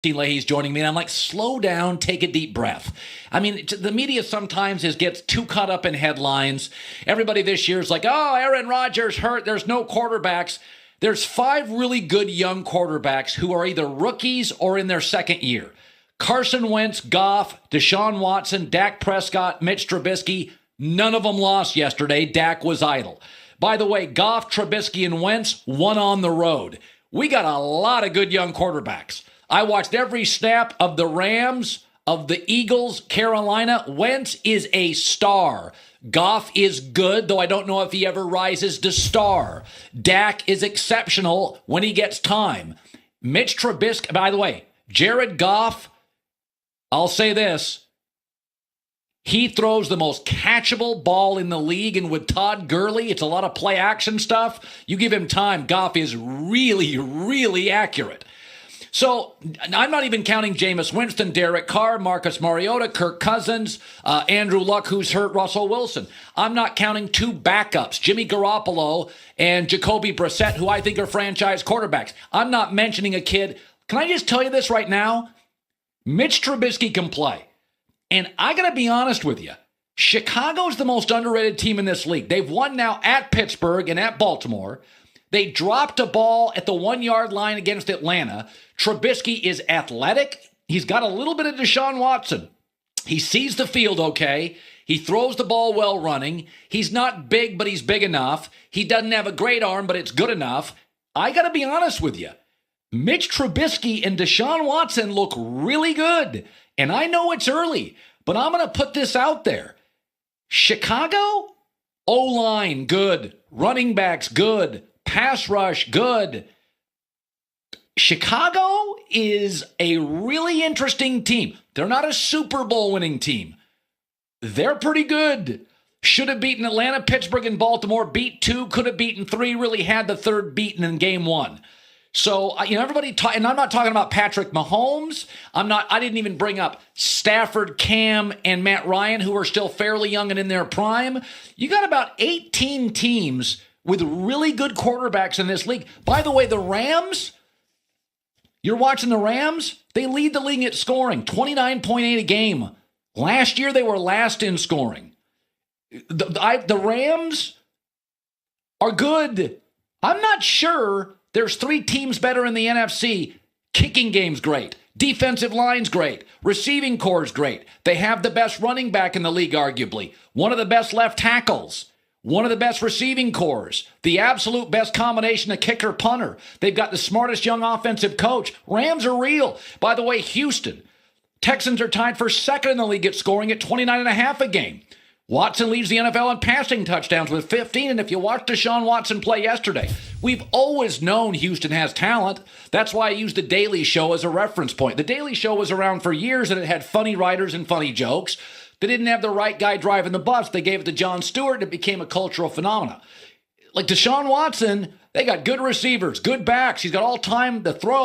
Leahy's joining me, and I'm like, slow down, take a deep breath. I mean, the media sometimes gets too caught up in headlines. Everybody this year is like, oh, Aaron Rodgers hurt, there's no quarterbacks. There's 5 really good young quarterbacks who are either rookies or in their second year. Carson Wentz, Goff, Deshaun Watson, Dak Prescott, Mitch Trubisky, none of them lost yesterday. Dak was idle. By the way, Goff, Trubisky, and Wentz won on the road. We got a lot of good young quarterbacks. I watched every snap of the Rams, of the Eagles, Carolina. Wentz is a star. Goff is good, though I don't know if he ever rises to star. Dak is exceptional when he gets time. Mitch Trubisky, by the way, Jared Goff, I'll say this. He throws the most catchable ball in the league, and with Todd Gurley, it's a lot of play action stuff. You give him time, Goff is really, really accurate. So I'm not even counting Jameis Winston, Derek Carr, Marcus Mariota, Kirk Cousins, Andrew Luck, who's hurt, Russell Wilson. I'm not counting 2 backups, Jimmy Garoppolo and Jacoby Brissett, who I think are franchise quarterbacks. I'm not mentioning a kid. Can I just tell you this right now? Mitch Trubisky can play. And I got to be honest with you. Chicago's the most underrated team in this league. They've won now at Pittsburgh and at Baltimore. They dropped a ball at the 1-yard line against Atlanta. Trubisky is athletic. He's got a little bit of Deshaun Watson. He sees the field okay. He throws the ball well running. He's not big, but he's big enough. He doesn't have a great arm, but it's good enough. I got to be honest with you. Mitch Trubisky and Deshaun Watson look really good. And I know it's early, but I'm going to put this out there. Chicago, O-line, good. Running backs, good. Pass rush, good. Chicago is a really interesting team. They're not a Super Bowl winning team. They're pretty good. Should have beaten Atlanta, Pittsburgh, and Baltimore. Beat 2, could have beaten 3, really had the 3rd beaten in game 1. So, everybody and I'm not talking about Patrick Mahomes. I didn't even bring up Stafford, Cam, and Matt Ryan, who are still fairly young and in their prime. You got about 18 teams with really good quarterbacks in this league. By the way, the Rams, you're watching the Rams, they lead the league at scoring, 29.8 a game. Last year, they were last in scoring. The Rams are good. I'm not sure there's 3 teams better in the NFC. Kicking game's great. Defensive line's great. Receiving core's great. They have the best running back in the league, arguably. One of the best left tackles. One of the best receiving cores. The absolute best combination of kicker-punter. They've got the smartest young offensive coach. Rams are real. By the way, Houston. Texans are tied for 2nd in the league at scoring at 29.5 a game. Watson leads the NFL in passing touchdowns with 15, and if you watched Deshaun Watson play yesterday, we've always known Houston has talent. That's why I use The Daily Show as a reference point. The Daily Show was around for years, and it had funny writers and funny jokes. They didn't have the right guy driving the bus. They gave it to Jon Stewart, and it became a cultural phenomenon. Like Deshaun Watson, they got good receivers, good backs. He's got all time to throw.